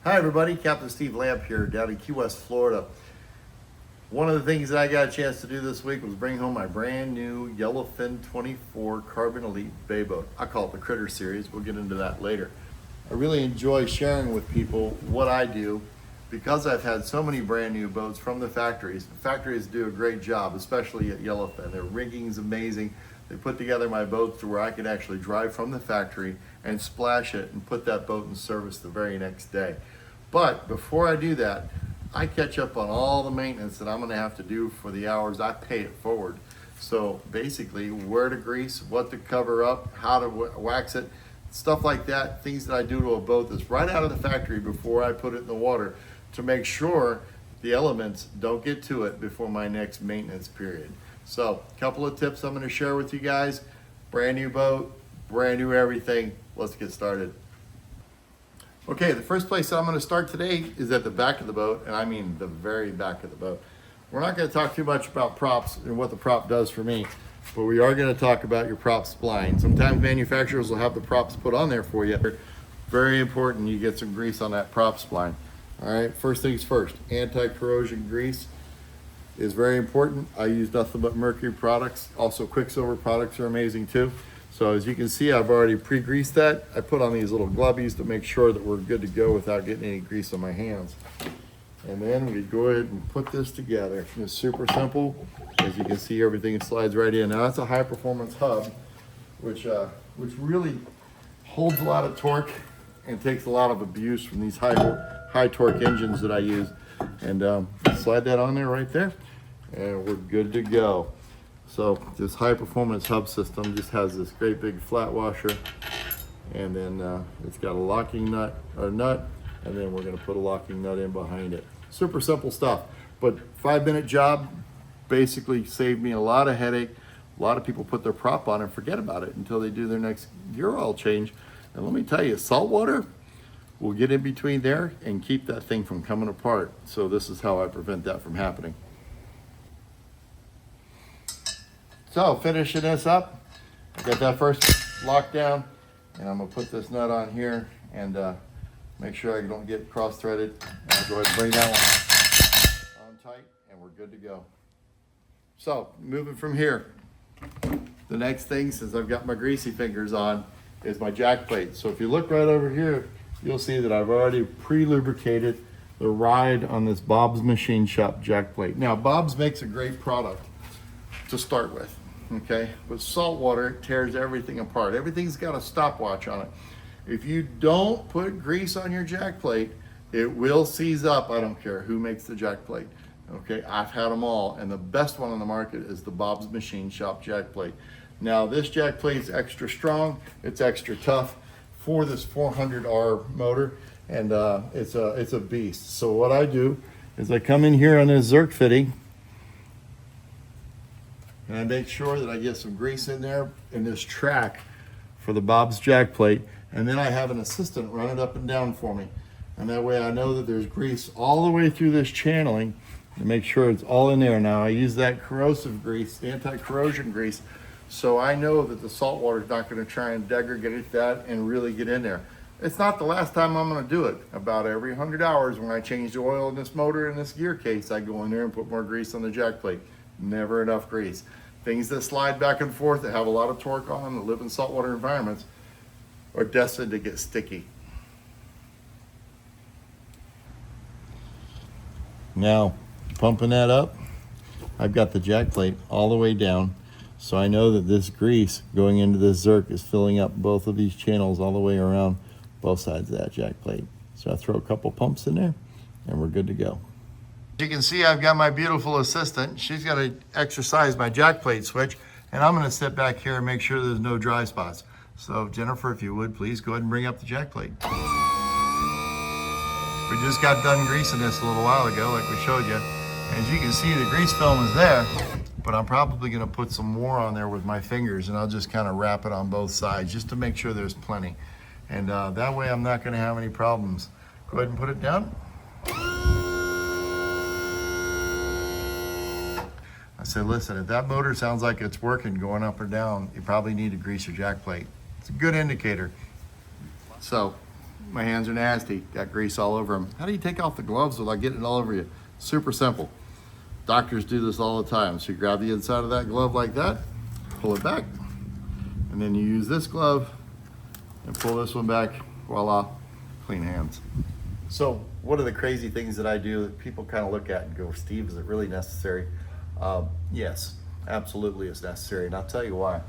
Hi everybody, Captain Steve Lamp here down in Key West, Florida. One of the things that I got a chance to do this week was bring home my brand new Yellowfin 24 Carbon Elite bay boat. I call it the Critter Series. We'll get into that later. I really enjoy sharing with people what I do because I've had so many brand new boats from the factories. The factories do a great job, especially at Yellowfin. Their rigging's amazing. They put together my boat to where I can actually drive from the factory and splash it and put that boat in service the very next day. But before I do that, I catch up on all the maintenance that I'm gonna have to do for the hours I pay it forward. So basically, where to grease, what to cover up, how to wax it, stuff like that, things that I do to a boat that's right out of the factory before I put it in the water to make sure the elements don't get to it before my next maintenance period. So a couple of tips I'm gonna share with you guys. Brand new boat, brand new everything. Let's get started. Okay, the first place I'm gonna start today is at the back of the boat, and I mean the very back of the boat. We're not gonna talk too much about props and what the prop does for me, but we are gonna talk about your prop spline. Sometimes manufacturers will have the props put on there for you. Very important you get some grease on that prop spline. All right, first things first, anti-corrosion grease is very important. I use nothing but mercury products. Also Quicksilver products are amazing too. So as you can see, I've already pre-greased that. I put on these little glovies to make sure that we're good to go without getting any grease on my hands. And then we go ahead and put this together. It's super simple. As you can see, everything slides right in. Now that's a high performance hub, which really holds a lot of torque and takes a lot of abuse from these high torque engines that I use. And slide that on there right there, and we're good to go. So this high performance hub system just has this great big flat washer, and then it's got a locking nut, and then we're gonna put a locking nut in behind it. Super simple stuff, but 5-minute job basically saved me a lot of headache. A lot of people put their prop on and forget about it until they do their next gear oil change. And let me tell you, Saltwater will get in between there and keep that thing from coming apart. So this is how I prevent that from happening. So finishing this up, I got that first locked down, and I'm gonna put this nut on here and make sure I don't get cross-threaded. And I'll go ahead and bring that one on tight, and we're good to go. So moving from here, the next thing, since I've got my greasy fingers on, is my jack plate. So if you look right over here, you'll see that I've already pre-lubricated the ride on this Bob's Machine Shop jack plate. Now, Bob's makes a great product to start with, okay? But Saltwater tears everything apart. Everything's got a stopwatch on it. If you don't put grease on your jack plate, it will seize up. I don't care who makes the jack plate, okay? I've had them all, and the best one on the market is the Bob's Machine Shop jack plate. Now, this jack plate is extra strong, it's extra tough for this 400R motor, and it's a beast. So what I do is I come in here on this Zerk fitting, and I make sure that I get some grease in there in this track for the Bob's jack plate, and then I have an assistant run it up and down for me. And that way I know that there's grease all the way through this channeling to make sure it's all in there. Now I use that corrosive grease, anti-corrosion grease, so I know that the salt water is not gonna try and degradate that and really get in there. It's not the last time I'm gonna do it. About every 100 hours when I change the oil in this motor and this gear case, I go in there and put more grease on the jack plate. Never enough grease. Things that slide back and forth, that have a lot of torque on them, that live in saltwater environments, are destined to get sticky. Now, pumping that up, I've got the jack plate all the way down. So I know that this grease going into this Zerk is filling up both of these channels all the way around both sides of that jack plate. So I throw a couple pumps in there and we're good to go. As you can see, I've got my beautiful assistant. She's got to exercise my jack plate switch, and I'm gonna sit back here and make sure there's no dry spots. So Jennifer, if you would, please go ahead and bring up the jack plate. We just got done greasing this a little while ago, like we showed you. As you can see, the grease film is there, but I'm probably gonna put some more on there with my fingers, and I'll just kind of wrap it on both sides just to make sure there's plenty. And that way I'm not gonna have any problems. Go ahead and put it down. I said, listen, if that motor sounds like it's working going up or down, you probably need to grease your jack plate. It's a good indicator. So My hands are nasty, got grease all over them. How do you take off the gloves without getting it all over you? Super simple. Doctors do this all the time. So you grab the inside of that glove like that, pull it back, and then you use this glove and pull this one back. Voila, clean hands. So one of the crazy things that I do that people kind of look at and go, Steve, is it really necessary? Yes, absolutely it's necessary, and I'll tell you why.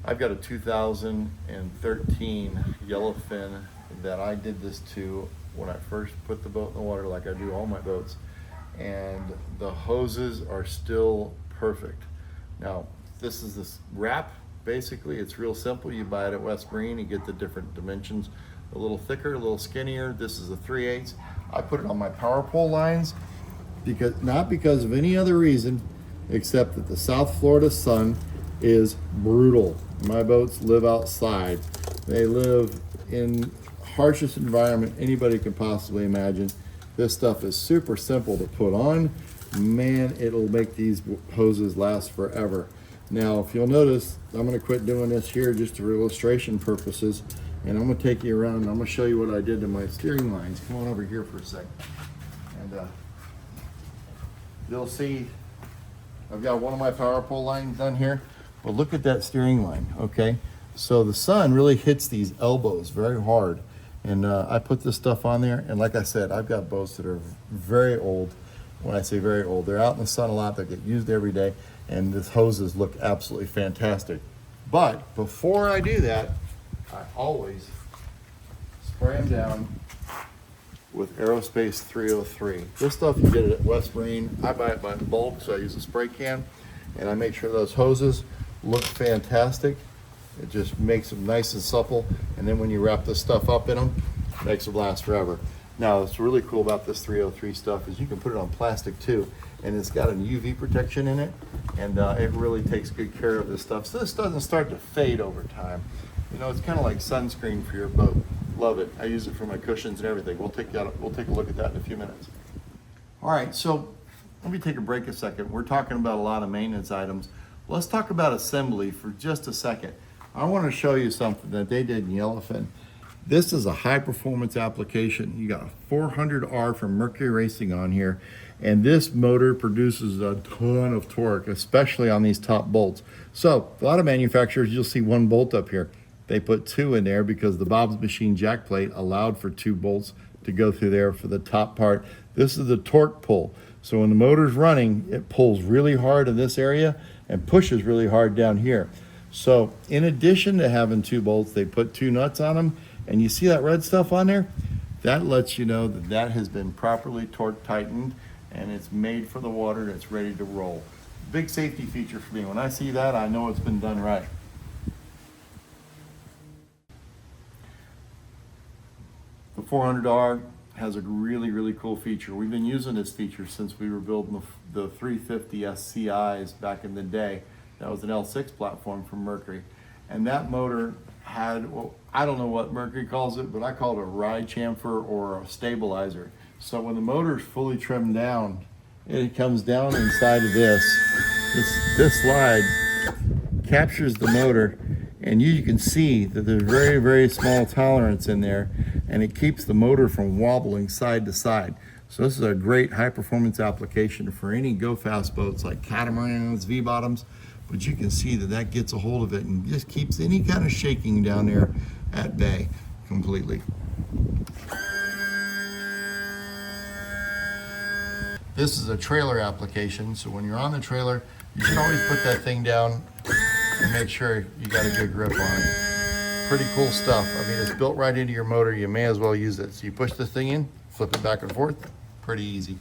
I've got a 2013 Yellowfin that I did this to when I first put the boat in the water, like I do all my boats, and the hoses are still perfect. Now, this is this wrap. Basically, it's real simple. You buy it at West Marine, you get the different dimensions, a little thicker, a little skinnier. This is a 3/8. I put it on my power pole lines not because of any other reason except that the South Florida sun is brutal. My boats live outside. They live in harshest environment anybody can possibly imagine. This stuff is super simple to put on. Man, it'll make these hoses last forever. Now, if you'll notice, I'm gonna quit doing this here just for illustration purposes, and I'm gonna take you around and I'm gonna show you what I did to my steering lines. Come on over here for a second. And you'll see I've got one of my power pole lines done here, but look at that steering line, okay? So the sun really hits these elbows very hard. And I put this stuff on there, and like I said, I've got boats that are very old. When I say very old, they're out in the sun a lot, they get used every day, and these hoses look absolutely fantastic. But before I do that, I always spray them down with Aerospace 303. This stuff you get it at West Marine. I buy it by bulk, so I use a spray can, and I make sure those hoses look fantastic. It just makes them nice and supple, and then when you wrap this stuff up in them, it makes them last forever. Now, what's really cool about this 303 stuff is you can put it on plastic too, and it's got an UV protection in it, and it really takes good care of this stuff. So this doesn't start to fade over time. You know, it's kind of like sunscreen for your boat. Love it. I use it for my cushions and everything. We'll take a look at that in a few minutes. All right, so let me take a break a second. We're talking about a lot of maintenance items. Let's talk about assembly for just a second. I want to show you something that they did in Yellowfin. This is a high performance application. You got a 400R from Mercury Racing on here, and this motor produces a ton of torque, especially on these top bolts. So a lot of manufacturers, you'll see one bolt up here. They put two in there because the Bob's Machine jack plate allowed for two bolts to go through there for the top part. This is the torque pull. So when the motor's running, it pulls really hard in this area and pushes really hard down here. So in addition to having two bolts, they put two nuts on them, and you see that red stuff on there? That lets you know that that has been properly torque tightened and it's made for the water and it's ready to roll. Big safety feature for me. When I see that, I know it's been done right. The 400R has a really, really cool feature. We've been using this feature since we were building the 350 SCIs back in the day. That was an L6 platform from Mercury. And that motor had, well, I don't know what Mercury calls it, but I call it a ride chamfer or a stabilizer. So when the motor is fully trimmed down, it comes down inside of this. This slide captures the motor, and you can see that there's very, very small tolerance in there, and it keeps the motor from wobbling side to side. So this is a great high performance application for any go fast boats like catamarans, V-bottoms. But you can see that that gets a hold of it and just keeps any kind of shaking down there at bay completely. This is a trailer application, so when you're on the trailer, you should always put that thing down and make sure you got a good grip on it. Pretty cool stuff. I mean, it's built right into your motor. You may as well use it. So you push this thing in, flip it back and forth, pretty easy.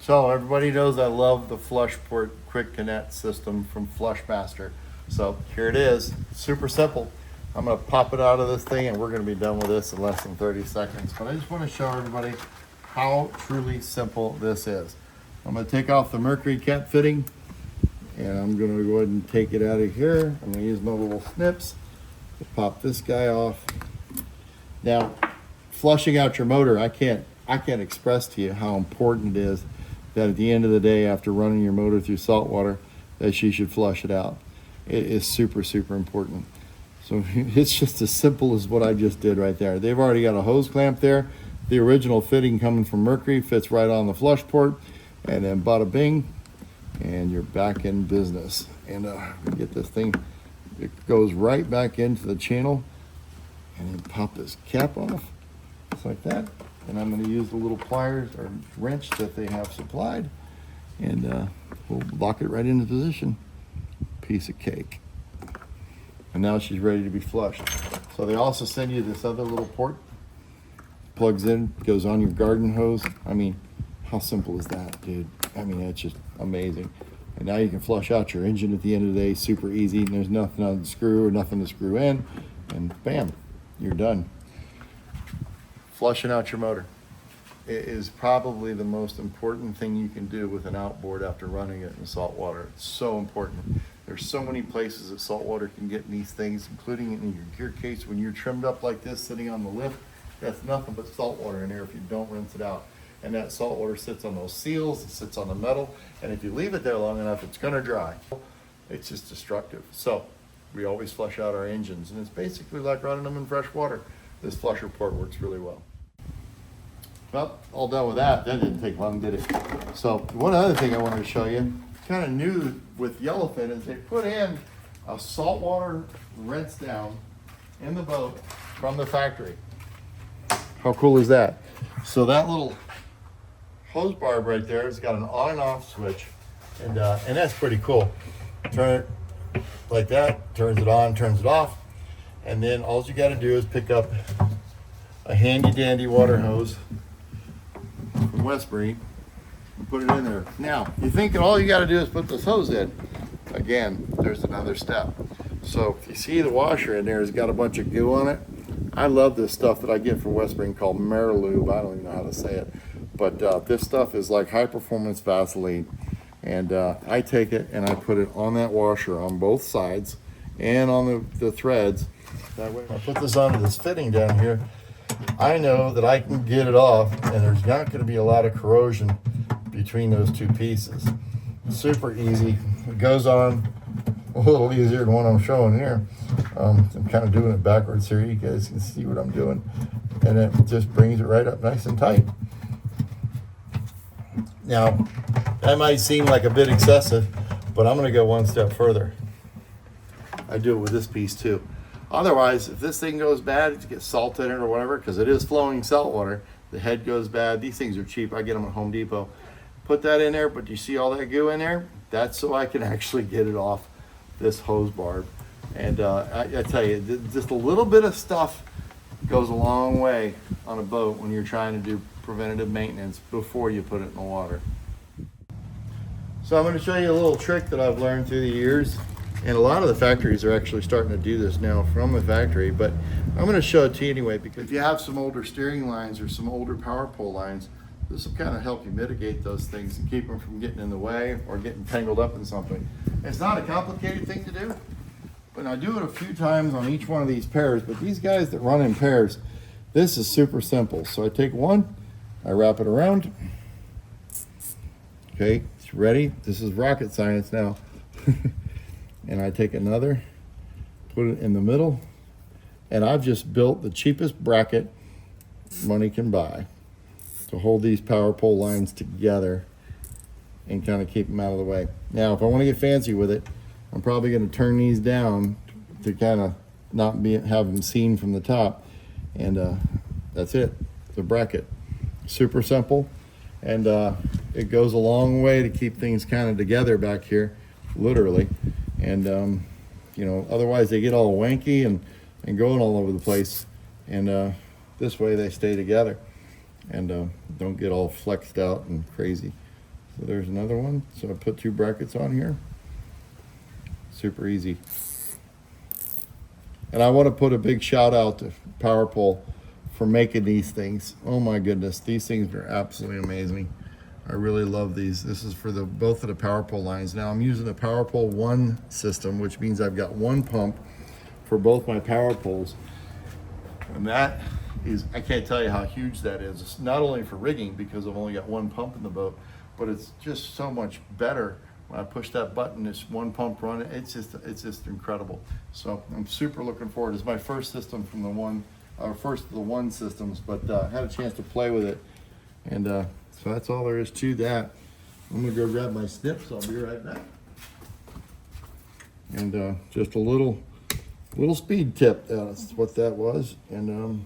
So everybody knows I love the Flushport Quick Connect system from Flushmaster. So here it is, super simple. I'm gonna pop it out of this thing and we're gonna be done with this in less than 30 seconds. But I just wanna show everybody how truly simple this is. I'm gonna take off the Mercury cap fitting and I'm gonna go ahead and take it out of here. I'm gonna use my little snips to pop this guy off. Now, flushing out your motor, I can't express to you how important it is that at the end of the day, after running your motor through salt water, that you should flush it out. It is super, super important. So it's just as simple as what I just did right there. They've already got a hose clamp there. The original fitting coming from Mercury fits right on the flush port, and then bada bing, and you're back in business. And get this thing, it goes right back into the channel, and then pop this cap off, just like that. And I'm gonna use the little pliers or wrench that they have supplied, and we'll lock it right into position. Piece of cake. And now she's ready to be flushed. So they also send you this other little port, plugs in, goes on your garden hose. I mean, how simple is that, dude? I mean, it's just amazing. And now you can flush out your engine at the end of the day, super easy. And there's nothing on the screw or nothing to screw in, and bam, you're done. Flushing out your motor. It is probably the most important thing you can do with an outboard after running it in saltwater. It's so important. There's so many places that saltwater can get in these things, including in your gear case. When you're trimmed up like this, sitting on the lift, that's nothing but saltwater in there if you don't rinse it out. And that saltwater sits on those seals, it sits on the metal, and if you leave it there long enough, it's gonna dry. It's just destructive. So we always flush out our engines, and it's basically like running them in fresh water. This flusher port works really well. Well, all done with that. That didn't take long, did it? So one other thing I wanted to show you, kind of new with Yellowfin, is they put in a saltwater rinse down in the boat from the factory. How cool is that? So that little hose barb right there has got an on and off switch, and that's pretty cool. Turn it like that, turns it on, turns it off, and then all you got to do is pick up a handy dandy water hose from Westbury and put it in there. Now, you think that all you got to do is put this hose in. Again, there's another step. So if you see the washer in there has got a bunch of goo on it. I love this stuff that I get from Westbury called Merilube. I don't even know how to say it. But this stuff is like high performance Vaseline. And I take it and I put it on that washer on both sides and on the threads. That way, I put this onto this fitting down here, I know that I can get it off and there's not going to be a lot of corrosion between those two pieces. Super easy. It goes on a little easier than what I'm showing here. I'm kind of doing it backwards here. You guys can see what I'm doing. And it just brings it right up nice and tight. Now, that might seem like a bit excessive, but I'm going to go one step further. I do it with this piece too. Otherwise, if this thing goes bad, it gets salt in it or whatever, because it is flowing salt water, the head goes bad. These things are cheap. I get them at Home Depot. Put that in there, but you see all that goo in there? That's so I can actually get it off this hose barb. And I tell you, just a little bit of stuff goes a long way on a boat when you're trying to do preventative maintenance before you put it in the water. So I'm going to show you a little trick that I've learned through the years. And a lot of the factories are actually starting to do this now from the factory, but I'm going to show it to you anyway, because if you have some older steering lines or some older power pole lines, this will kind of help you mitigate those things and keep them from getting in the way or getting tangled up in something. It's not a complicated thing to do, but I do it a few times on each one of these pairs. But these guys that run in pairs, this is super simple. So I take one, I wrap it around. Okay, it's ready. This is rocket science now. And I take another, put it in the middle, and I've just built the cheapest bracket money can buy to hold these power pole lines together and kind of keep them out of the way. Now, if I want to get fancy with it, I'm probably going to turn these down to kind of not have them seen from the top, and that's it. The bracket, super simple, and it goes a long way to keep things kind of together back here, literally. And you know, otherwise they get all wanky and going all over the place, and this way they stay together and don't get all flexed out and crazy. So there's another one. So I put two brackets on here. Super easy. And I want to put a big shout out to Power Pole for making these things. Oh my goodness, these things are absolutely amazing. I really love these. This is for both of the power pole lines. Now I'm using the Power Pole 1 system, which means I've got one pump for both my power poles. And that is, I can't tell you how huge that is. It's not only for rigging, because I've only got one pump in the boat, but it's just so much better When I push that button, it's one pump running. It's just incredible. So I'm super looking forward. It's my first system from the first of the one systems, but had a chance to play with it. And so that's all there is to that. I'm gonna go grab my snips. I'll be right back. And just a little speed tip. That's what that was. And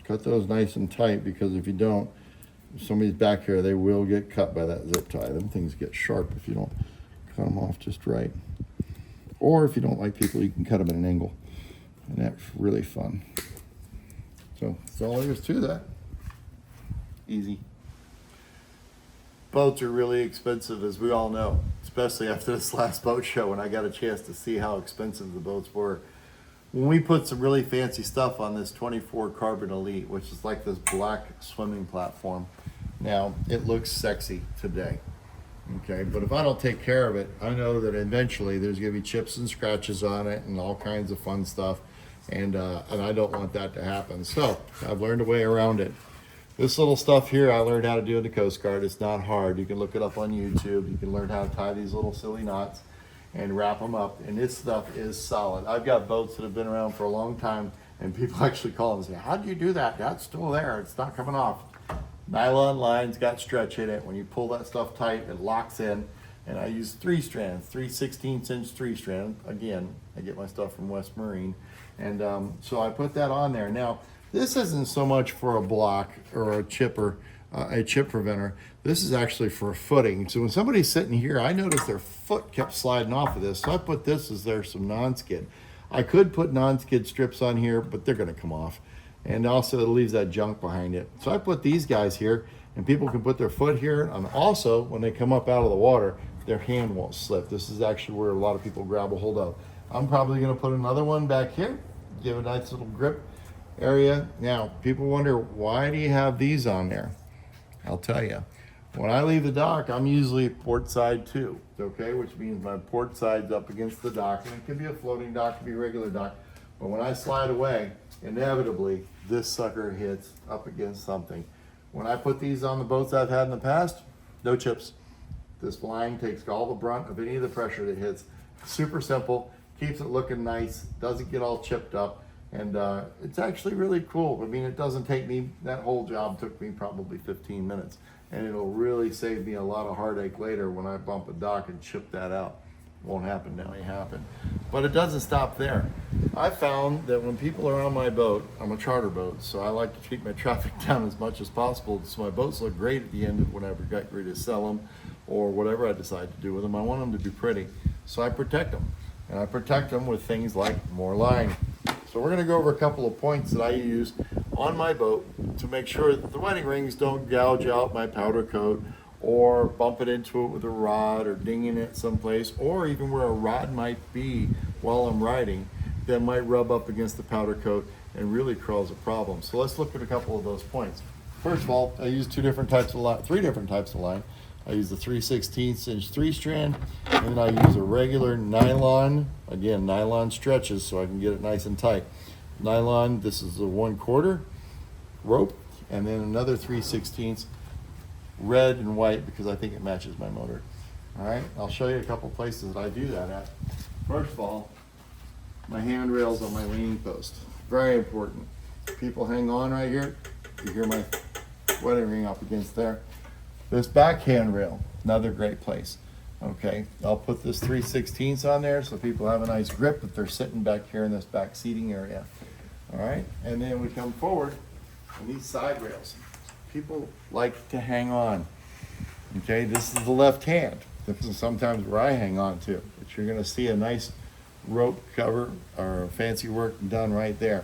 cut those nice and tight, because if you don't, if somebody's back here, they will get cut by that zip tie. Them things get sharp if you don't cut them off just right. Or if you don't like people, you can cut them at an angle. And that's really fun. So that's all there is to that. Easy. Boats are really expensive, as we all know, especially after this last boat show when I got a chance to see how expensive the boats were. When we put some really fancy stuff on this 24 Carbon Elite, which is like this black swimming platform, now it looks sexy today, okay? But if I don't take care of it, I know that eventually there's gonna be chips and scratches on it and all kinds of fun stuff, and I don't want that to happen. So I've learned a way around it. This little stuff here I learned how to do in the Coast Guard. It's not hard. You can look it up on YouTube. You can learn how to tie these little silly knots and wrap them up, and this stuff is solid. I've got boats that have been around for a long time, and people actually call and say, how do you do that? That's still there. It's not coming off. Nylon line's got stretch in it. When you pull that stuff tight, it locks in, and I use 3 strands, 3 16-inch 3-strand. Again, I get my stuff from West Marine, and so I put that on there. Now, this isn't so much for a block or a chipper, a chip preventer. This is actually for a footing. So when somebody's sitting here, I noticed their foot kept sliding off of this. So I put this as there's some non-skid. I could put non-skid strips on here, but they're gonna come off. And also it leaves that junk behind it. So I put these guys here, and people can put their foot here. And also, when they come up out of the water, their hand won't slip. This is actually where a lot of people grab a hold of. I'm probably gonna put another one back here, give a nice little grip area. Now, people wonder, why do you have these on there? I'll tell you. When I leave the dock, I'm usually port side too, okay? Which means my port side's up against the dock, and it can be a floating dock, it can be a regular dock. But when I slide away, inevitably, this sucker hits up against something. When I put these on the boats I've had in the past, no chips. This line takes all the brunt of any of the pressure that hits. Super simple, keeps it looking nice, doesn't get all chipped up. And it's actually really cool. I mean, it doesn't take me, that whole job took me probably 15 minutes. And it'll really save me a lot of heartache later when I bump a dock and chip that out. Won't happen now, it happen. But it doesn't stop there. I found that when people are on my boat, I'm a charter boat, so I like to keep my traffic down as much as possible so my boats look great at the end of whenever I get ready to sell them or whatever I decide to do with them. I want them to be pretty. So I protect them. And I protect them with things like more line. So we're gonna go over a couple of points that I use on my boat to make sure that the wedding rings don't gouge out my powder coat or bump it into it with a rod or dinging it someplace, or even where a rod might be while I'm riding that might rub up against the powder coat and really cause a problem. So let's look at a couple of those points. First of all, I use 3 different types of line. I use the 3/16-inch 3-strand, and then I use a regular nylon, again, nylon stretches so I can get it nice and tight. Nylon, this is a 1/4 rope, and then another 3/16 red and white because I think it matches my motor. All right, I'll show you a couple places that I do that at. First of all, my handrails on my leaning post. Very important. People hang on right here. You hear my wedding ring up against there. This back handrail, another great place. Okay, I'll put this 3/16 on there so people have a nice grip if they're sitting back here in this back seating area. All right, and then we come forward and these side rails. People like to hang on. Okay, this is the left hand. This is sometimes where I hang on to, but you're gonna see a nice rope cover or fancy work done right there.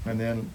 And then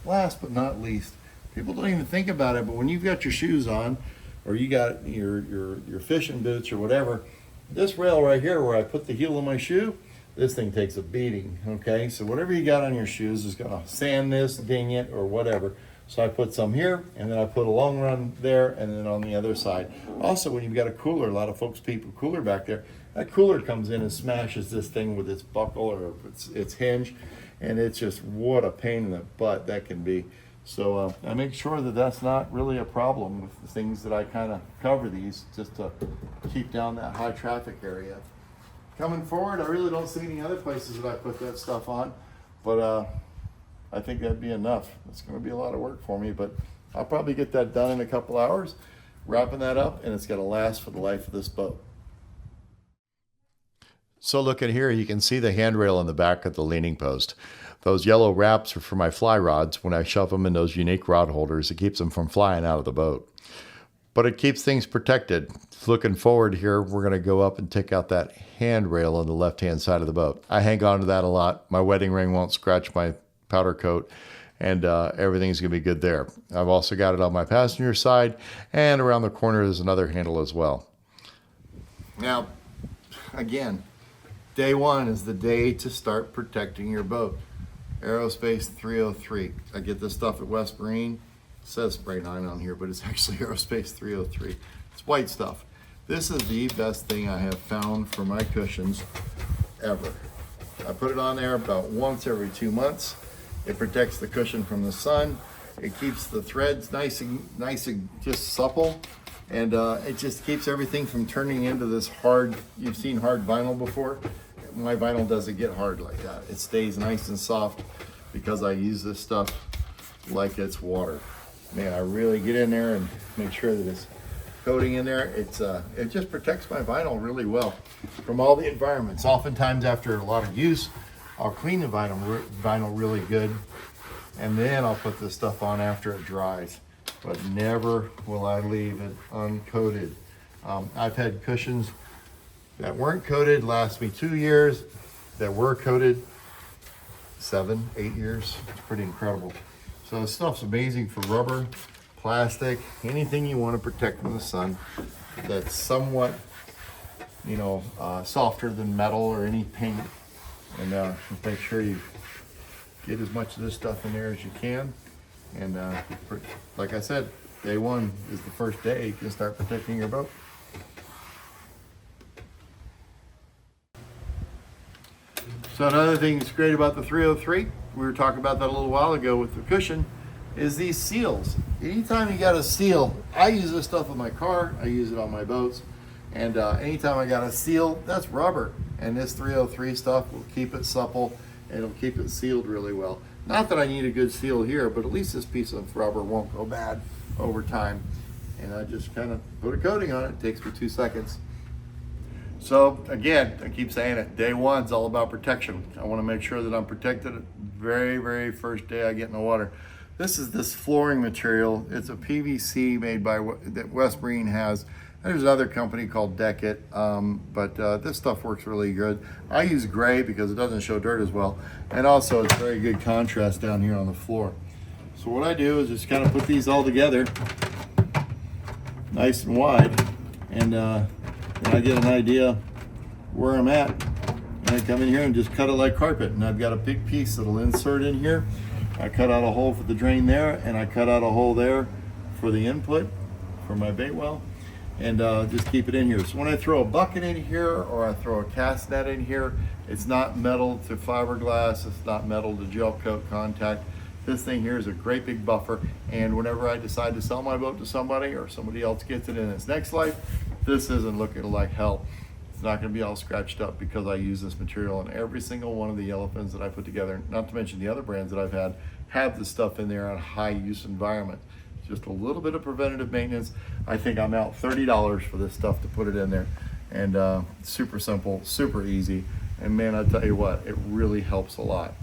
last but not least, people don't even think about it, but when you've got your shoes on or you got your fishing boots or whatever, this rail right here where I put the heel of my shoe, this thing takes a beating, okay? So whatever you got on your shoes is gonna sand this, ding it, or whatever. So I put some here, and then I put a long run there, and then on the other side. Also, when you've got a cooler, a lot of folks keep a cooler back there, that cooler comes in and smashes this thing with its buckle or its hinge, and it's just, what a pain in the butt that can be. So I make sure that that's not really a problem with the things that I kind of cover these, just to keep down that high traffic area. Coming forward, I really don't see any other places that I put that stuff on, but I think that'd be enough. It's going to be a lot of work for me, but I'll probably get that done in a couple hours, wrapping that up, and it's going to last for the life of this boat. So look at here, you can see the handrail on the back of the leaning post. Those yellow wraps are for my fly rods. When I shove them in those unique rod holders, it keeps them from flying out of the boat. But it keeps things protected. Looking forward here, we're going to go up and take out that handrail on the left-hand side of the boat. I hang on to that a lot. My wedding ring won't scratch my powder coat, and everything's going to be good there. I've also got it on my passenger side, and around the corner there's another handle as well. Now, again, day one is the day to start protecting your boat. Aerospace 303. I get this stuff at West Marine. It says spray 9 on here, but it's actually Aerospace 303. It's white stuff. This is the best thing I have found for my cushions ever. I put it on there about once every 2 months. It protects the cushion from the sun. It keeps the threads nice and just supple. And it just keeps everything from turning into this hard, you've seen hard vinyl before. My vinyl doesn't get hard like that. It stays nice and soft because I use this stuff like it's water. Man, I really get in there and make sure that it's coating in there. It just protects my vinyl really well from all the environments. Oftentimes after a lot of use, I'll clean the vinyl really good, and then I'll put this stuff on after it dries. But never will I leave it uncoated. I've had cushions that weren't coated last me 2 years, that were coated 7, 8 years. It's pretty incredible. So this stuff's amazing for rubber, plastic, anything you want to protect from the sun that's somewhat, softer than metal or any paint. And just make sure you get as much of this stuff in there as you can. And like I said, day one is the first day you can start protecting your boat. So another thing that's great about the 303, we were talking about that a little while ago with the cushion, is these seals. Anytime you got a seal, I use this stuff in my car, I use it on my boats, and anytime I got a seal, that's rubber. And this 303 stuff will keep it supple, and it'll keep it sealed really well. Not that I need a good seal here, but at least this piece of rubber won't go bad over time. And I just kind of put a coating on it. It takes me 2 seconds. So again, I keep saying it, day one's all about protection. I want to make sure that I'm protected the very, very first day I get in the water. This is this flooring material. It's a PVC made by that West Marine has. There's another company called Deckit, but this stuff works really good. I use gray because it doesn't show dirt as well, and also it's very good contrast down here on the floor. So what I do is just kind of put these all together, nice and wide, and I get an idea where I'm at. And I come in here and just cut it like carpet, and I've got a big piece that'll insert in here. I cut out a hole for the drain there, and I cut out a hole there for the input for my Baitwell. And just keep it in here. So when I throw a bucket in here or I throw a cast net in here, it's not metal to fiberglass, it's not metal to gel coat contact. This thing here is a great big buffer, and whenever I decide to sell my boat to somebody or somebody else gets it in its next life, this isn't looking like hell. It's not going to be all scratched up because I use this material in every single one of the Yellowfins that I put together. Not to mention the other brands that I've had have this stuff in there on high use environment. Just a little bit of preventative maintenance. I think I'm out $30 for this stuff to put it in there. And super simple, super easy. And man, I tell you what, it really helps a lot.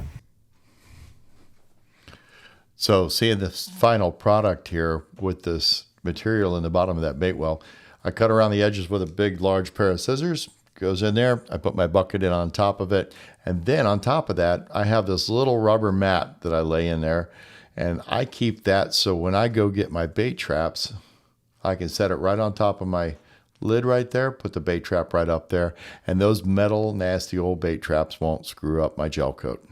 So seeing this final product here with this material in the bottom of that Baitwell, I cut around the edges with a big, large pair of scissors. Goes in there. I put my bucket in on top of it. And then on top of that, I have this little rubber mat that I lay in there. And I keep that so when I go get my bait traps, I can set it right on top of my lid right there, put the bait trap right up there, and those metal, nasty old bait traps won't screw up my gel coat.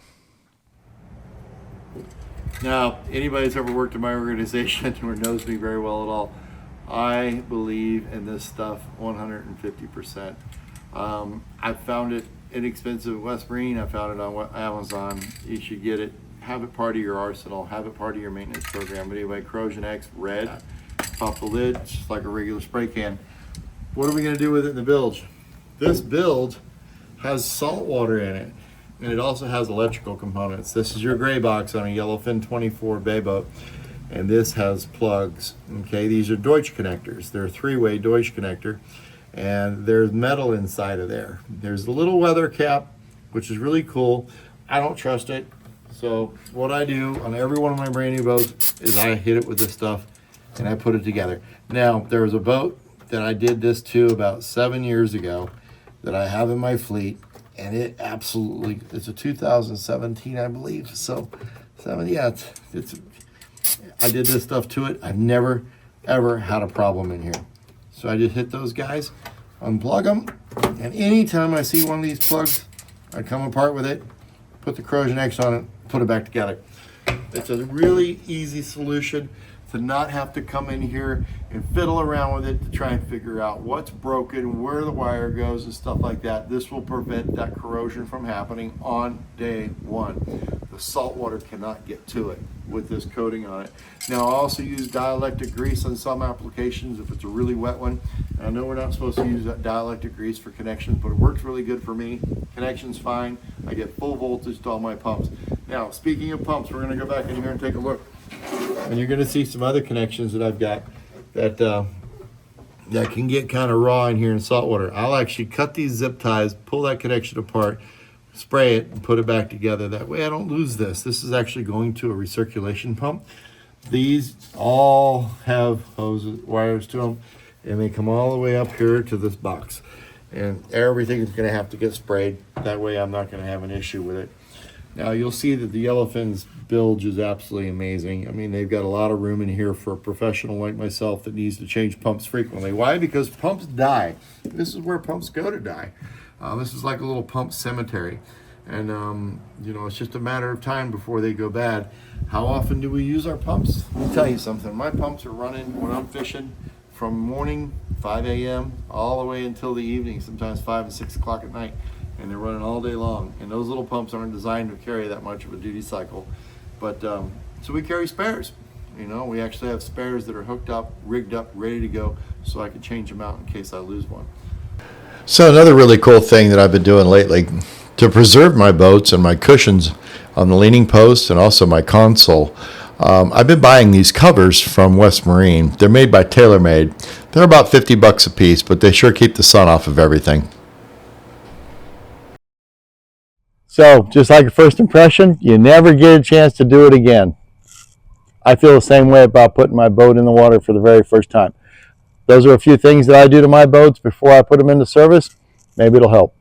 Now, anybody that's ever worked in my organization or knows me very well at all, I believe in this stuff 150%. I found it inexpensive at West Marine. I found it on Amazon. You should get it. have it part of your arsenal, have it part of your maintenance program. But anyway, Corrosion X, red, pop the lid, just like a regular spray can. What are we gonna do with it in the bilge? This bilge has salt water in it, and it also has electrical components. This is your gray box on a Yellowfin 24 bay boat, and this has plugs. Okay, these are Deutsch connectors. They're a 3-way Deutsch connector, and there's metal inside of there. There's a little weather cap, which is really cool. I don't trust it, so what I do on every one of my brand new boats is I hit it with this stuff and I put it together. Now, there was a boat that I did this to about 7 years ago that I have in my fleet, and it absolutely, it's a 2017, I believe. So, yeah, I did this stuff to it. I've never, ever had a problem in here. So I just hit those guys, unplug them, and anytime I see one of these plugs, I come apart with it, put the Corrosion X on it, put it back together. It's a really easy solution to not have to come in here and fiddle around with it to try and figure out what's broken, where the wire goes and stuff like that. This will prevent that corrosion from happening on day one. The salt water cannot get to it with this coating on it. Now, I also use dielectric grease on some applications if it's a really wet one. And I know we're not supposed to use that dielectric grease for connections, but it works really good for me. Connection's fine. I get full voltage to all my pumps. Now, speaking of pumps, we're gonna go back in here and take a look. And you're gonna see some other connections that I've got that that can get kind of raw in here in salt water. I'll actually cut these zip ties, pull that connection apart, spray it, and put it back together. That way I don't lose this. This is actually going to a recirculation pump. These all have hoses, wires to them, and they come all the way up here to this box. And everything is gonna have to get sprayed. That way I'm not gonna have an issue with it. Now you'll see that the Yellowfin's bilge is absolutely amazing. I mean, they've got a lot of room in here for a professional like myself that needs to change pumps frequently. Why? Because pumps die. This is where pumps go to die. This is like a little pump cemetery. And, you know, it's just a matter of time before they go bad. How often do we use our pumps? Let me tell you something. My pumps are running when I'm fishing from morning, 5 a.m., all the way until the evening, sometimes 5 and 6 o'clock at night. And they're running all day long. And those little pumps aren't designed to carry that much of a duty cycle. But, so we carry spares. You know, we actually have spares that are hooked up, rigged up, ready to go, so I can change them out in case I lose one. So another really cool thing that I've been doing lately to preserve my boats and my cushions on the leaning post and also my console, I've been buying these covers from West Marine. They're made by TaylorMade. They're about $50 a piece, but they sure keep the sun off of everything. So, just like a first impression, you never get a chance to do it again. I feel the same way about putting my boat in the water for the very first time. Those are a few things that I do to my boats before I put them into service. Maybe it'll help.